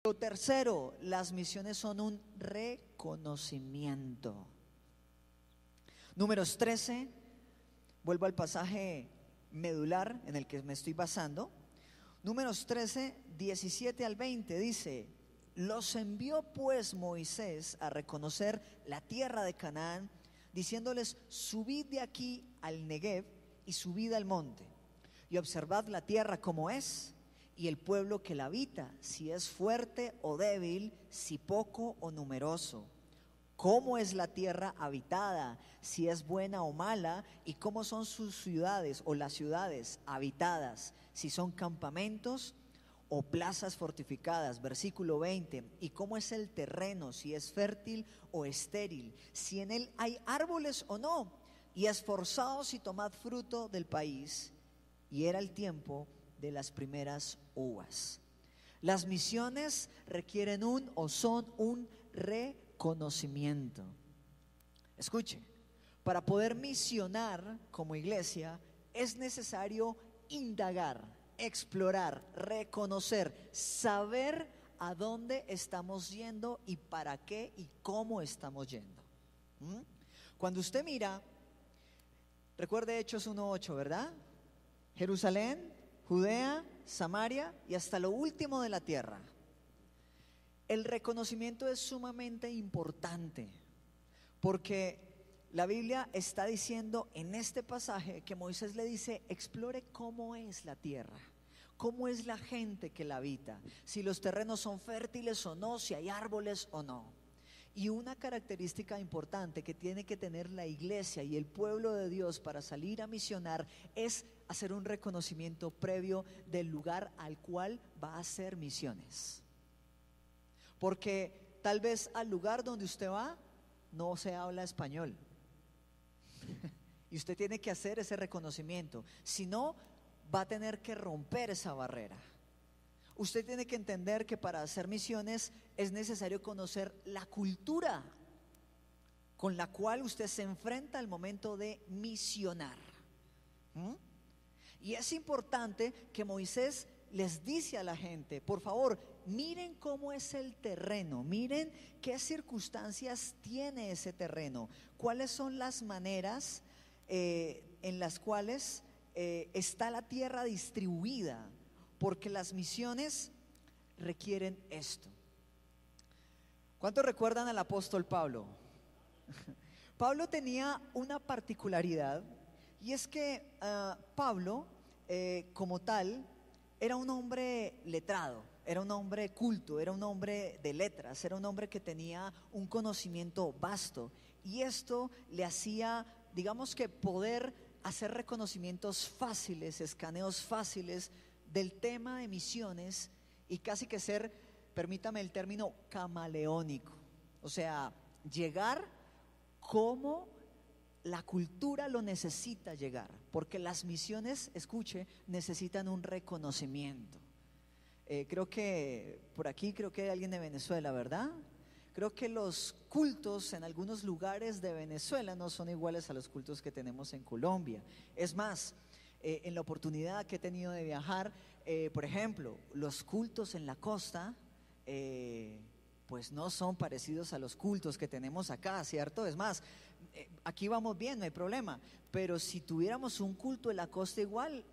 Lo tercero, las misiones son un reconocimiento. Números 13, vuelvo al pasaje medular en el que me estoy basando. Números 13, 17 al 20 dice: los envió pues Moisés a reconocer la tierra de Canaán, diciéndoles: subid de aquí al Negev y subid al monte, y observad la tierra como es, y el pueblo que la habita, si es fuerte o débil, si poco o numeroso. Cómo es la tierra habitada, si es buena o mala, y cómo son sus ciudades o las ciudades habitadas, si son campamentos o plazas fortificadas. Versículo 20: y cómo es el terreno, si es fértil o estéril, si en él hay árboles o no, y esforzaos y tomad fruto del país. Y era el tiempo de las primeras uvas. Las misiones requieren son un reconocimiento. Escuche, para poder misionar como iglesia es necesario indagar, explorar, reconocer, saber a dónde estamos yendo y para qué y cómo estamos yendo. Cuando usted mira, recuerde Hechos 1:8, ¿verdad? Jerusalén, Judea, Samaria y hasta lo último de la tierra. El reconocimiento es sumamente importante, porque la Biblia está diciendo en este pasaje que Moisés le dice: explore cómo es la tierra, cómo es la gente que la habita, si los terrenos son fértiles o no, si hay árboles o no. Y una característica importante que tiene que tener la iglesia y el pueblo de Dios para salir a misionar es hacer un reconocimiento previo del lugar al cual va a hacer misiones. Porque tal vez al lugar donde usted va no se habla español. Y usted tiene que hacer ese reconocimiento. Si no, va a tener que romper esa barrera. Usted tiene que entender que para hacer misiones es necesario conocer la cultura con la cual usted se enfrenta al momento de misionar. Y es importante que Moisés les dice a la gente: por favor, miren cómo es el terreno, miren qué circunstancias tiene ese terreno, cuáles son las maneras en las cuales está la tierra distribuida, porque las misiones requieren esto. ¿Cuántos recuerdan al apóstol Pablo? Pablo tenía una particularidad, y es que Pablo como tal era un hombre letrado, era un hombre culto, era un hombre de letras, era un hombre que tenía un conocimiento vasto, y esto le hacía, digamos, que poder hacer reconocimientos fáciles, escaneos fáciles del tema de misiones, y casi que ser, permítame el término, camaleónico. O sea, llegar como la cultura lo necesita llegar, porque las misiones, escuche, necesitan un reconocimiento. Creo que por aquí, creo que hay alguien de Venezuela, ¿verdad? Creo que los cultos en algunos lugares de Venezuela no son iguales a los cultos que tenemos en Colombia. Es más, en la oportunidad que he tenido de viajar, por ejemplo, los cultos en la costa pues no son parecidos a los cultos que tenemos acá, ¿cierto? Es más, aquí vamos bien, no hay problema, pero si tuviéramos un culto en la costa igual,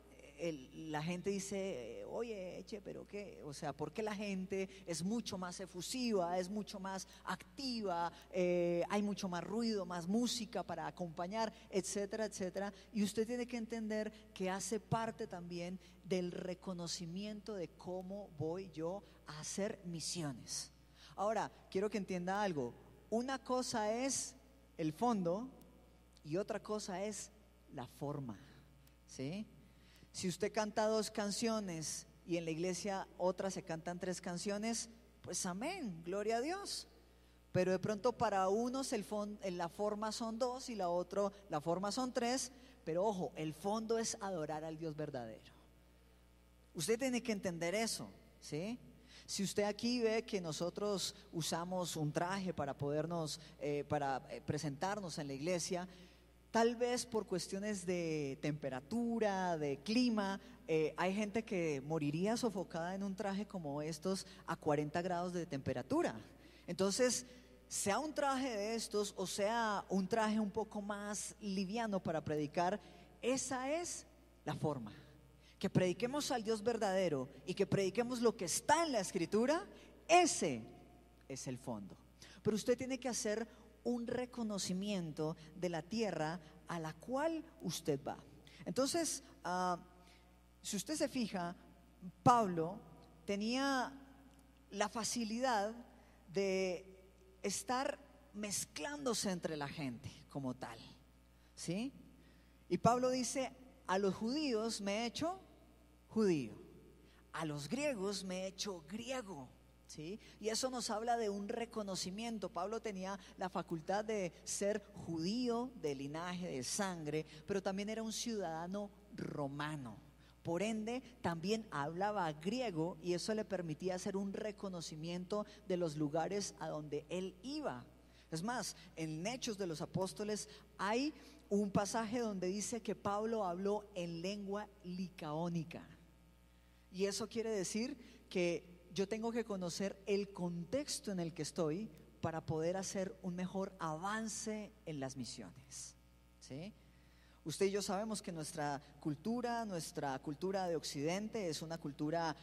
la gente dice: oye, Eche, pero qué, o sea, porque la gente es mucho más efusiva, es mucho más activa, hay mucho más ruido, más música para acompañar, etcétera, etcétera. Y usted tiene que entender que hace parte también del reconocimiento de cómo voy yo a hacer misiones. Ahora, quiero que entienda algo: una cosa es el fondo y otra cosa es la forma, ¿sí? Si usted canta 2 canciones y en la iglesia otras se cantan 3 canciones, pues amén, gloria a Dios. Pero de pronto para unos la forma son 2 y la forma son 3, pero ojo, el fondo es adorar al Dios verdadero. Usted tiene que entender eso, ¿sí? Si usted aquí ve que nosotros usamos un traje para podernos, para presentarnos en la iglesia, Tal vez por cuestiones de temperatura, de clima, hay gente que moriría sofocada en un traje como estos a 40 grados de temperatura. Entonces, sea un traje de estos o sea un traje un poco más liviano para predicar, esa es la forma. Que prediquemos al Dios verdadero y que prediquemos lo que está en la Escritura, ese es el fondo. Pero usted tiene que hacer un reconocimiento de la tierra a la cual usted va. Entonces, si usted se fija, Pablo tenía la facilidad de estar mezclándose entre la gente como tal, ¿sí? Y Pablo dice: a los judíos me he hecho judío, a los griegos me he hecho griego, ¿sí? Y eso nos habla de un reconocimiento. Pablo tenía la facultad de ser judío de linaje, de sangre, pero también era un ciudadano romano. Por ende, también hablaba griego y eso le permitía hacer un reconocimiento de los lugares a donde él iba. Es más, en Hechos de los Apóstoles hay un pasaje donde dice que Pablo habló en lengua licaónica. Y eso quiere decir que yo tengo que conocer el contexto en el que estoy para poder hacer un mejor avance en las misiones, ¿sí? Usted y yo sabemos que nuestra cultura de Occidente es una cultura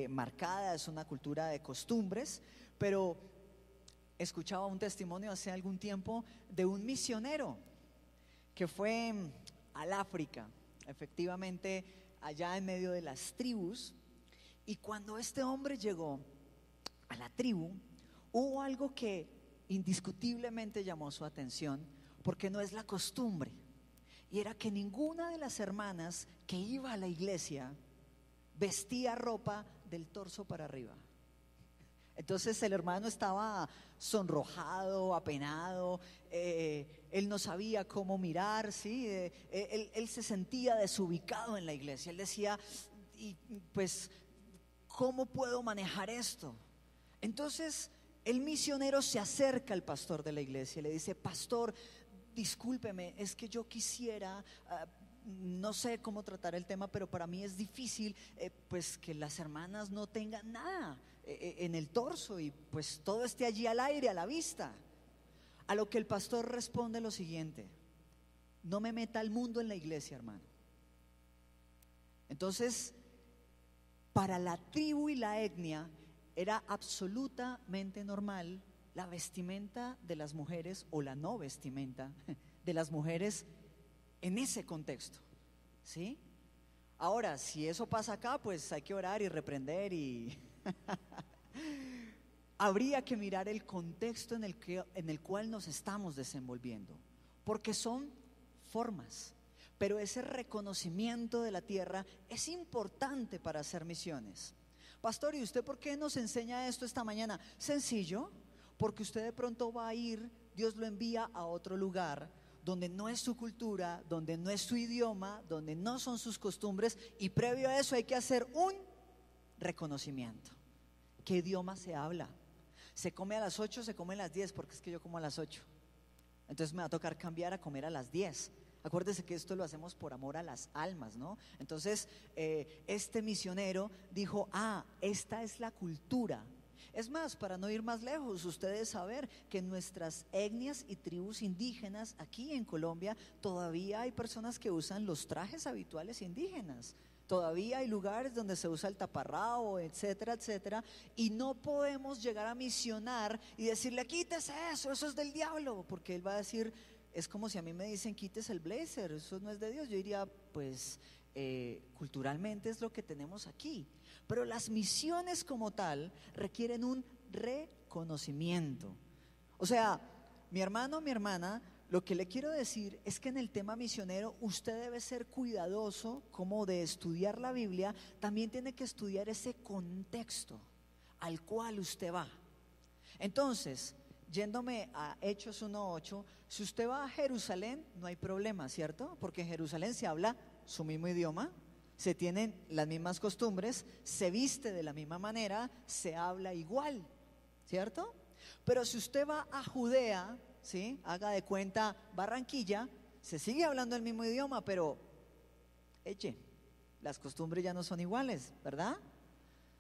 marcada, es una cultura de costumbres, pero escuchaba un testimonio hace algún tiempo de un misionero que fue al África, efectivamente allá en medio de las tribus, y cuando este hombre llegó a la tribu, hubo algo que indiscutiblemente llamó su atención, porque no es la costumbre. Y era que ninguna de las hermanas que iba a la iglesia vestía ropa del torso para arriba. Entonces el hermano estaba sonrojado, apenado, él no sabía cómo mirar, ¿sí? Él se sentía desubicado en la iglesia. Él decía: y pues, ¿cómo puedo manejar esto? Entonces el misionero se acerca al pastor de la iglesia y le dice: pastor, discúlpeme, es que yo quisiera, no sé cómo tratar el tema, pero para mí es difícil, pues que las hermanas no tengan nada en el torso y pues todo esté allí al aire, a la vista. A lo que el pastor responde lo siguiente: no me meta al mundo en la iglesia, hermano. Entonces, para la tribu y la etnia era absolutamente normal la vestimenta de las mujeres o la no vestimenta de las mujeres en ese contexto, ¿sí? Ahora, si eso pasa acá, pues hay que orar y reprender y habría que mirar el contexto en el cual nos estamos desenvolviendo, porque son formas, pero ese reconocimiento de la tierra es importante para hacer misiones. Pastor, ¿y usted por qué nos enseña esto esta mañana? Sencillo, porque usted de pronto va a ir, Dios lo envía a otro lugar donde no es su cultura, donde no es su idioma, donde no son sus costumbres, y previo a eso hay que hacer un reconocimiento. ¿Qué idioma se habla? ¿Se come a las 8 o se come a las 10? Porque es que yo como a las 8. Entonces me va a tocar cambiar a comer a las 10. Acuérdese que esto lo hacemos por amor a las almas, ¿no? Entonces este misionero dijo: esta es la cultura. Es más, para no ir más lejos, ustedes saber que en nuestras etnias y tribus indígenas aquí en Colombia todavía hay personas que usan los trajes habituales indígenas. Todavía hay lugares donde se usa el taparrabo, etcétera, etcétera, y no podemos llegar a misionar y decirle: quítese eso es del diablo, porque él va a decir, es como si a mí me dicen: quítese el blazer, eso no es de Dios. Yo diría: pues culturalmente es lo que tenemos aquí. Pero las misiones como tal requieren un reconocimiento. O sea, mi hermano, mi hermana, lo que le quiero decir es que en el tema misionero usted debe ser cuidadoso como de estudiar la Biblia. También tiene que estudiar ese contexto al cual usted va. Entonces, yéndome a Hechos 1:8, si usted va a Jerusalén no hay problema, ¿cierto? Porque en Jerusalén se habla su mismo idioma, se tienen las mismas costumbres, se viste de la misma manera, se habla igual, ¿cierto? Pero si usted va a Judea, ¿sí? Haga de cuenta Barranquilla, se sigue hablando el mismo idioma, pero eche, las costumbres ya no son iguales, ¿verdad?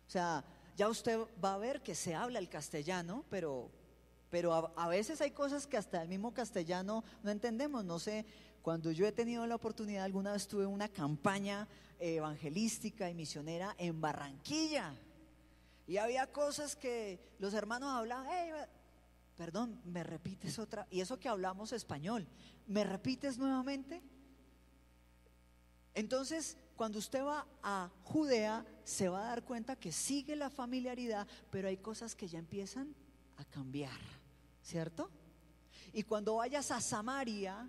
O sea, ya usted va a ver que se habla el castellano, pero a veces hay cosas que hasta el mismo castellano no entendemos. No sé, cuando yo he tenido la oportunidad, alguna vez tuve una campaña evangelística y misionera en Barranquilla, y había cosas que los hermanos hablaban, "Hey, perdón, ¿me repites otra?" Y eso que hablamos español, ¿me repites nuevamente? Entonces, cuando usted va a Judea, se va a dar cuenta que sigue la familiaridad, pero hay cosas que ya empiezan a cambiar, ¿cierto? Y cuando vayas a Samaria,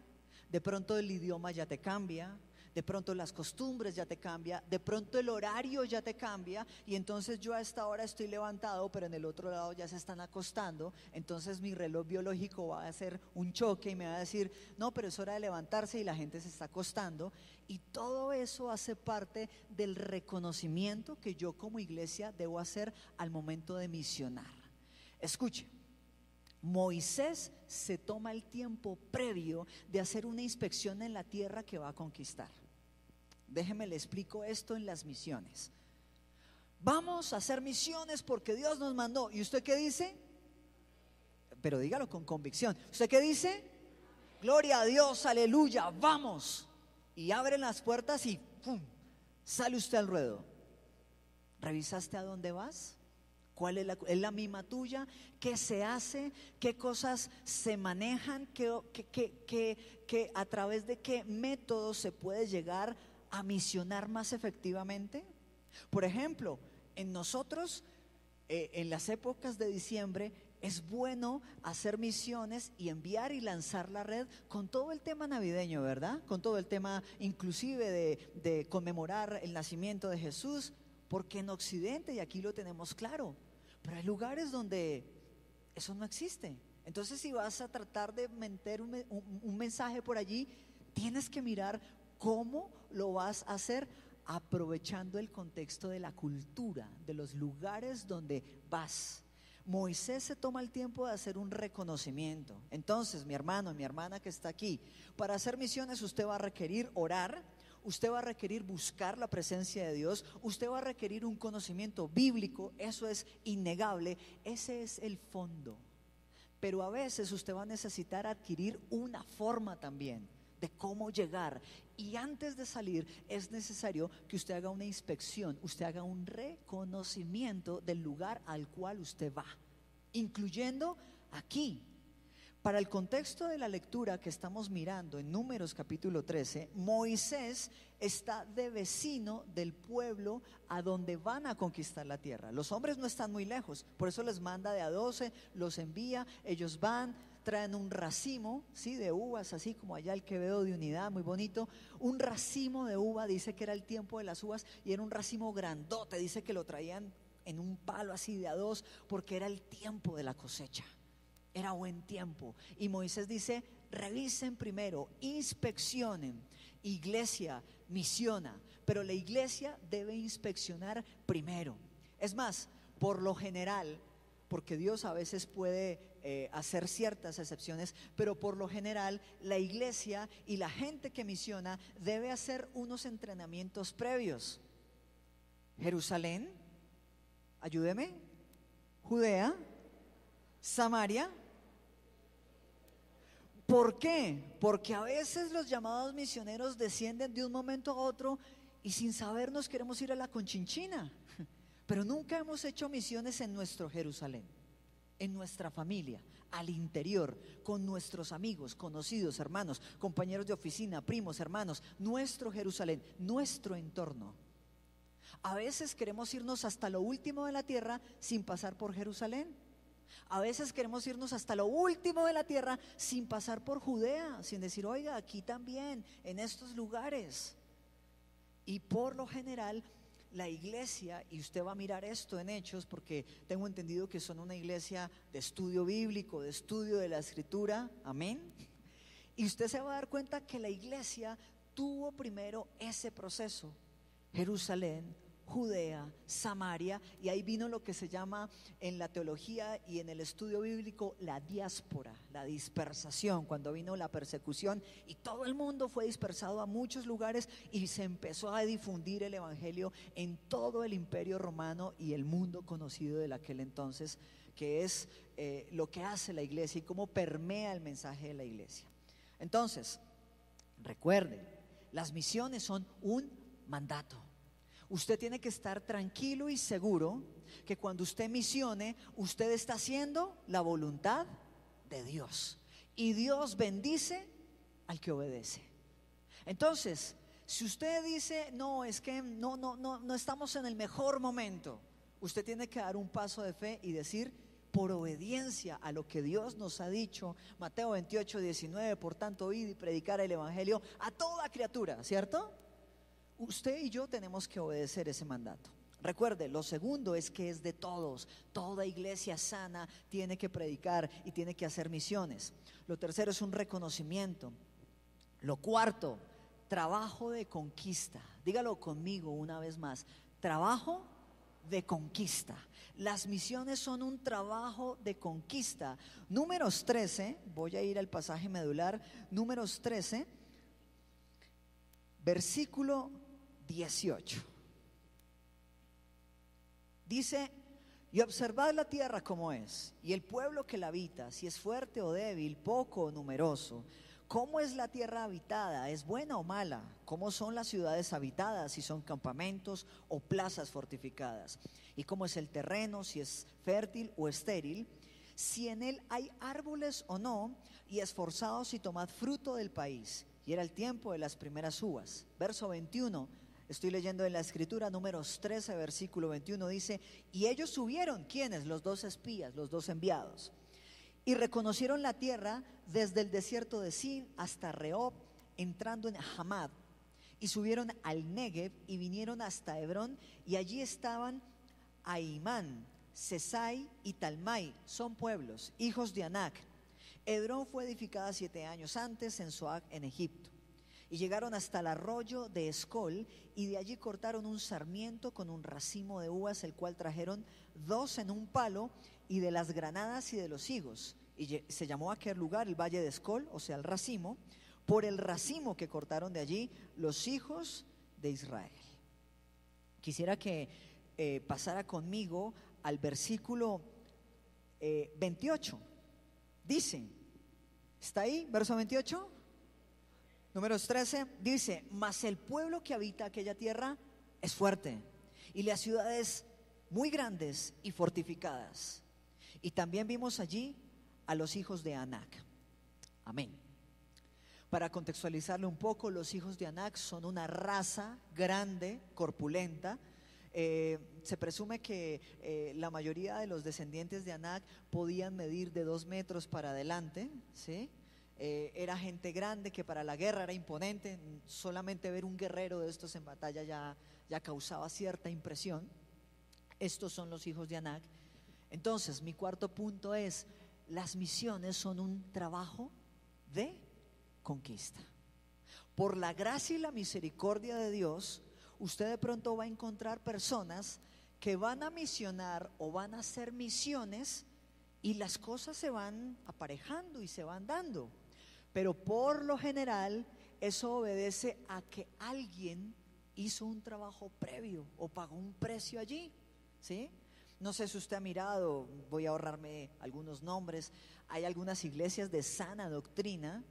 de pronto el idioma ya te cambia, de pronto las costumbres ya te cambia, de pronto el horario ya te cambia, y entonces yo a esta hora estoy levantado, pero en el otro lado ya se están acostando. Entonces mi reloj biológico va a hacer un choque y me va a decir, no, pero es hora de levantarse y la gente se está acostando. Y todo eso hace parte del reconocimiento que yo como iglesia debo hacer al momento de misionar. Escuche, Moisés se toma el tiempo previo de hacer una inspección en la tierra que va a conquistar. Déjeme le explico esto en las misiones. Vamos a hacer misiones porque Dios nos mandó. ¿Y usted qué dice? Pero dígalo con convicción. ¿Usted qué dice? Gloria a Dios, aleluya, vamos. Y abren las puertas y ¡pum!, sale usted al ruedo. ¿Revisaste a dónde vas? ¿Cuál es la misma tuya? ¿Qué se hace? ¿Qué cosas se manejan? ¿Qué a través de qué métodos se puede llegar a misionar más efectivamente? Por ejemplo, en nosotros, en las épocas de diciembre, es bueno hacer misiones y enviar y lanzar la red con todo el tema navideño, ¿verdad? Con todo el tema inclusive de conmemorar el nacimiento de Jesús. Porque en Occidente, y aquí lo tenemos claro, pero hay lugares donde eso no existe. Entonces, si vas a tratar de meter un mensaje por allí, tienes que mirar cómo lo vas a hacer, aprovechando el contexto de la cultura, de los lugares donde vas. Moisés se toma el tiempo de hacer un reconocimiento. Entonces, mi hermano, mi hermana que está aquí, para hacer misiones usted va a requerir orar. Usted va a requerir buscar la presencia de Dios. Usted va a requerir un conocimiento bíblico. Eso es innegable. Ese es el fondo. Pero a veces usted va a necesitar adquirir una forma también de cómo llegar. Y antes de salir es necesario que usted haga una inspección. Usted haga un reconocimiento del lugar al cual usted va, incluyendo aquí. Para el contexto de la lectura que estamos mirando en Números capítulo 13, Moisés está de vecino del pueblo a donde van a conquistar la tierra. Los hombres no están muy lejos, por eso les manda de a 12, los envía, ellos van, traen un racimo, ¿sí?, de uvas, así como allá el Quevedo de Unidad, muy bonito. Un racimo de uva, dice que era el tiempo de las uvas, y era un racimo grandote, dice que lo traían en un palo así de a 2, porque era el tiempo de la cosecha. Era buen tiempo. Y Moisés dice, revisen primero, inspeccionen. Iglesia misiona, pero la iglesia debe inspeccionar primero. Es más, por lo general, porque Dios a veces puede hacer ciertas excepciones, pero por lo general la iglesia y la gente que misiona debe hacer unos entrenamientos previos. Jerusalén, ayúdeme, Judea, Samaria. ¿Por qué? Porque a veces los llamados misioneros descienden de un momento a otro y sin saber nos queremos ir a la Conchinchina, pero nunca hemos hecho misiones en nuestro Jerusalén, en nuestra familia, al interior, con nuestros amigos, conocidos, hermanos, compañeros de oficina, primos, hermanos, nuestro Jerusalén, nuestro entorno. A veces queremos irnos hasta lo último de la tierra sin pasar por Jerusalén. A veces queremos irnos hasta lo último de la tierra sin pasar por Judea, sin decir, oiga, aquí también, en estos lugares. Y por lo general, la iglesia, y usted va a mirar esto en Hechos, porque tengo entendido que son una iglesia de estudio bíblico, de estudio de la Escritura, amén. Y usted se va a dar cuenta que la iglesia tuvo primero ese proceso: Jerusalén, Judea, Samaria, y ahí vino lo que se llama en la teología y en el estudio bíblico la diáspora, la dispersación, cuando vino la persecución y todo el mundo fue dispersado a muchos lugares y se empezó a difundir el evangelio en todo el imperio romano y el mundo conocido de aquel entonces, que es lo que hace la iglesia y cómo permea el mensaje de la iglesia. Entonces, recuerden, las misiones son un mandato. Usted tiene que estar tranquilo y seguro que cuando usted misione, usted está haciendo la voluntad de Dios. Y Dios bendice al que obedece. Entonces, si usted dice, no, es que no estamos en el mejor momento, usted tiene que dar un paso de fe y decir, por obediencia a lo que Dios nos ha dicho, Mateo 28:19, por tanto, id y predicar el evangelio a toda criatura, ¿cierto? Usted y yo tenemos que obedecer ese mandato. Recuerde, lo segundo es que es de todos. Toda iglesia sana tiene que predicar y tiene que hacer misiones. Lo tercero es un reconocimiento. Lo cuarto, trabajo de conquista. Dígalo conmigo una vez más. Trabajo de conquista. Las misiones son un trabajo de conquista. Números 13, voy a ir al pasaje medular. Números 13, versículo 18. Dice: y observad la tierra como es, y el pueblo que la habita, si es fuerte o débil, poco o numeroso. ¿Cómo es la tierra habitada? ¿Es buena o mala? ¿Cómo son las ciudades habitadas? Si son campamentos o plazas fortificadas. ¿Y cómo es el terreno? Si es fértil o estéril. Si en él hay árboles o no. Y esforzaos y tomad fruto del país. Y era el tiempo de las primeras uvas. Verso 21, estoy leyendo en la escritura, Números 13, versículo 21, dice: y ellos subieron, ¿quiénes? Los 2 espías, los 2 enviados. Y reconocieron la tierra desde el desierto de Sin hasta Rehob, entrando en Hamad. Y subieron al Negev y vinieron hasta Hebrón, y allí estaban Ahimán, Sesai y Talmai, son pueblos, hijos de Anac. Hebrón fue edificada 7 años antes en Soac, en Egipto. Y llegaron hasta el arroyo de Escol, y de allí cortaron un sarmiento con un racimo de uvas, el cual trajeron 2 en un palo, y de las granadas y de los higos. Y se llamó aquel lugar el valle de Escol, o sea el racimo, por el racimo que cortaron de allí los hijos de Israel. Quisiera que pasara conmigo al versículo 28. Dice, ¿está ahí? Verso 28. Números 13 dice: mas el pueblo que habita aquella tierra es fuerte, y las ciudades muy grandes y fortificadas. Y también vimos allí a los hijos de Anac. Amén. Para contextualizarle un poco, los hijos de Anac son una raza grande, corpulenta. Se presume que la mayoría de los descendientes de Anac podían medir de 2 metros para adelante, ¿sí? Era gente grande que para la guerra era imponente. Solamente ver un guerrero de estos en batalla ya causaba cierta impresión. Estos son los hijos de Anac. Entonces, mi cuarto punto es: las misiones son un trabajo de conquista. Por la gracia y la misericordia de Dios, usted de pronto va a encontrar personas que van a misionar o van a hacer misiones, y las cosas se van aparejando y se van dando. Pero por lo general eso obedece a que alguien hizo un trabajo previo o pagó un precio allí, ¿sí? No sé si usted ha mirado, voy a ahorrarme algunos nombres. Hay algunas iglesias de sana doctrina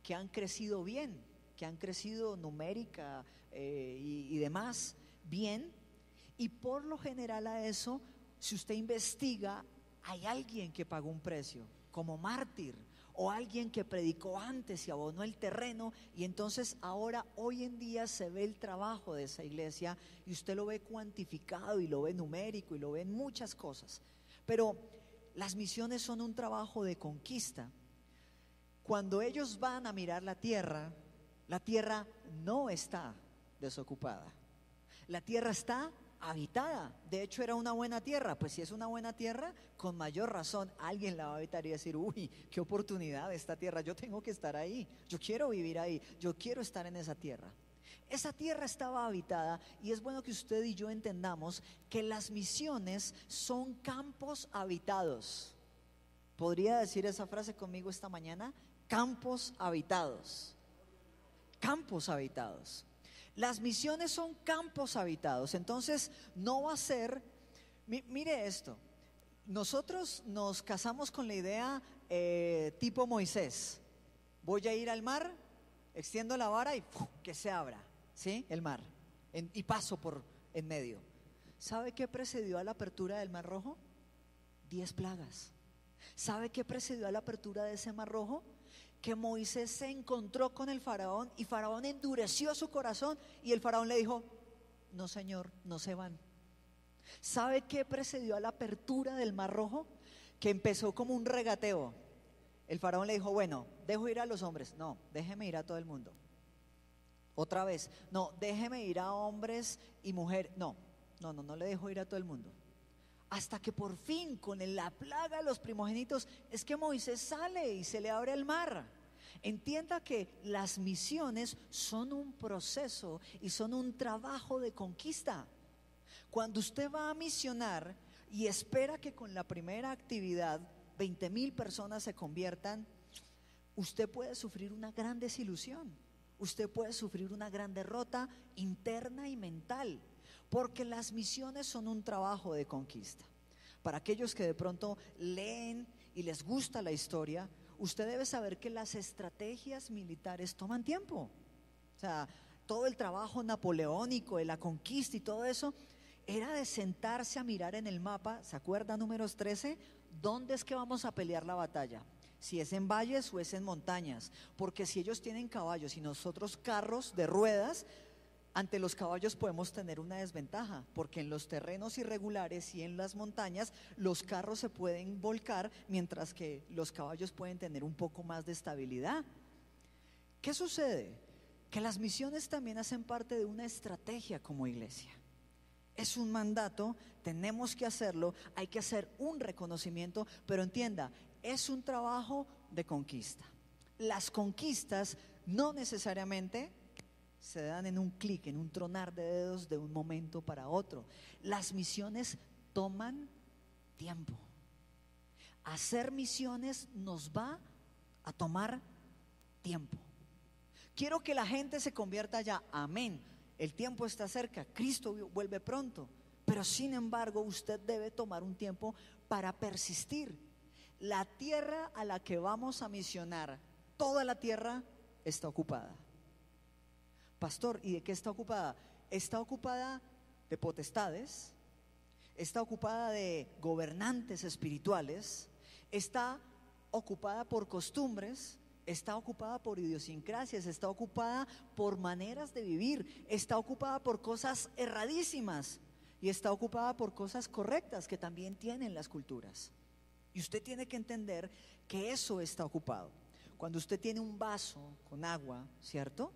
que han crecido bien, que han crecido numérica y demás bien, y por lo general a eso, si usted investiga, hay alguien que pagó un precio como mártir, o alguien que predicó antes y abonó el terreno, y entonces ahora hoy en día se ve el trabajo de esa iglesia y usted lo ve cuantificado y lo ve numérico y lo ve en muchas cosas. Pero las misiones son un trabajo de conquista. Cuando ellos van a mirar la tierra no está desocupada, la tierra está habitada. De hecho era una buena tierra. Pues si es una buena tierra, con mayor razón alguien la va a habitar y decir: uy, qué oportunidad esta tierra, yo tengo que estar ahí, yo quiero vivir ahí, yo quiero estar en esa tierra. Esa tierra estaba habitada y es bueno que usted y yo entendamos que las misiones son campos habitados. ¿Podría decir esa frase conmigo esta mañana? Campos habitados. Campos habitados. Las misiones son campos habitados. Entonces no va a ser, mire esto, nosotros nos casamos con la idea tipo Moisés. Voy a ir al mar, extiendo la vara y ¡puf!, que se abra, ¿sí? El mar, y paso por en medio. ¿Sabe qué precedió a la apertura del Mar Rojo? 10 plagas. ¿Sabe qué precedió a la apertura de ese Mar Rojo? Que Moisés se encontró con el faraón y Faraón endureció su corazón y el faraón le dijo: no, señor, no se van. ¿Sabe qué precedió a la apertura del Mar Rojo? Que empezó como un regateo. El faraón le dijo: bueno, dejo ir a los hombres. No, déjeme ir a todo el mundo. Otra vez, no, déjeme ir a hombres y mujeres. No le dejo ir a todo el mundo. Hasta que por fin, con la plaga de los primogénitos, es que Moisés sale y se le abre el mar. Entienda que las misiones son un proceso y son un trabajo de conquista. Cuando usted va a misionar y espera que con la primera actividad 20,000 personas se conviertan, usted puede sufrir una gran desilusión, usted puede sufrir una gran derrota interna y mental, porque las misiones son un trabajo de conquista. Para aquellos que de pronto leen y les gusta la historia, usted debe saber que las estrategias militares toman tiempo. O sea, todo el trabajo napoleónico de la conquista y todo eso era de sentarse a mirar en el mapa. ¿Se acuerda, Números 13? ¿Dónde es que vamos a pelear la batalla? Si es en valles o es en montañas. Porque si ellos tienen caballos y nosotros carros de ruedas, ante los caballos podemos tener una desventaja, porque en los terrenos irregulares y en las montañas los carros se pueden volcar, mientras que los caballos pueden tener un poco más de estabilidad. ¿Qué sucede? Que las misiones también hacen parte de una estrategia como iglesia. Es un mandato, tenemos que hacerlo, hay que hacer un reconocimiento, pero entienda, es un trabajo de conquista. Las conquistas no necesariamente se dan en un clic, en un tronar de dedos de un momento para otro. Las misiones toman tiempo. Hacer misiones nos va a tomar tiempo. Quiero que la gente se convierta ya, amén. El tiempo está cerca, Cristo vuelve pronto, pero sin embargo usted debe tomar un tiempo para persistir. La tierra a la que vamos a misionar, toda la tierra está ocupada. Pastor, ¿y de qué está ocupada? Está ocupada de potestades, está ocupada de gobernantes espirituales, está ocupada por costumbres, está ocupada por idiosincrasias, está ocupada por maneras de vivir, está ocupada por cosas erradísimas y está ocupada por cosas correctas que también tienen las culturas. Y usted tiene que entender que eso está ocupado. Cuando usted tiene un vaso con agua, ¿cierto?,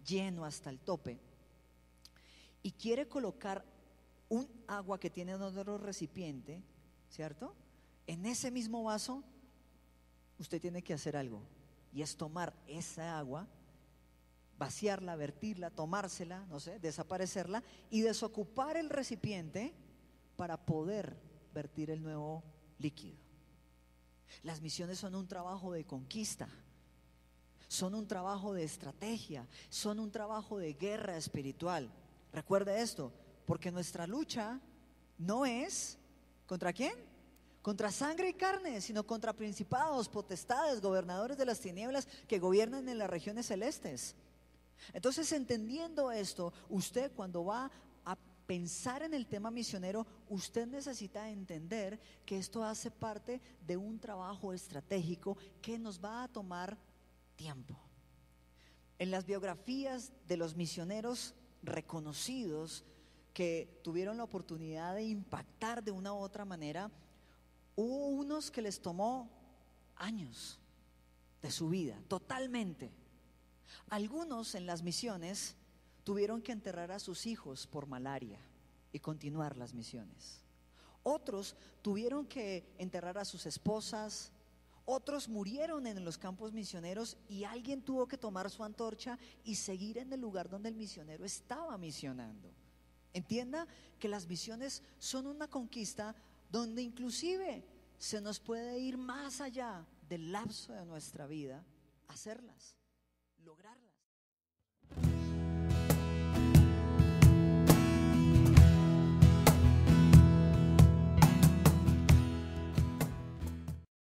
lleno hasta el tope, y quiere colocar un agua que tiene en otro recipiente, ¿cierto?, en ese mismo vaso, usted tiene que hacer algo, y es tomar esa agua, vaciarla, vertirla, tomársela, no sé, desaparecerla y desocupar el recipiente para poder vertir el nuevo líquido. Las misiones son un trabajo de conquista, son un trabajo de estrategia, son un trabajo de guerra espiritual. Recuerde esto, porque nuestra lucha no es ¿contra quién? Contra sangre y carne, sino contra principados, potestades, gobernadores de las tinieblas que gobiernan en las regiones celestes. Entonces, entendiendo esto, usted cuando va a pensar en el tema misionero, usted necesita entender que esto hace parte de un trabajo estratégico que nos va a tomar tiempo. En las biografías de los misioneros reconocidos que tuvieron la oportunidad de impactar de una u otra manera, hubo unos que les tomó años de su vida, totalmente. Algunos en las misiones tuvieron que enterrar a sus hijos por malaria y continuar las misiones. Otros tuvieron que enterrar a sus esposas. otros murieron en los campos misioneros y alguien tuvo que tomar su antorcha y seguir en el lugar donde el misionero estaba misionando. Entienda que las misiones son una conquista donde inclusive se nos puede ir más allá del lapso de nuestra vida, hacerlas, lograrlas.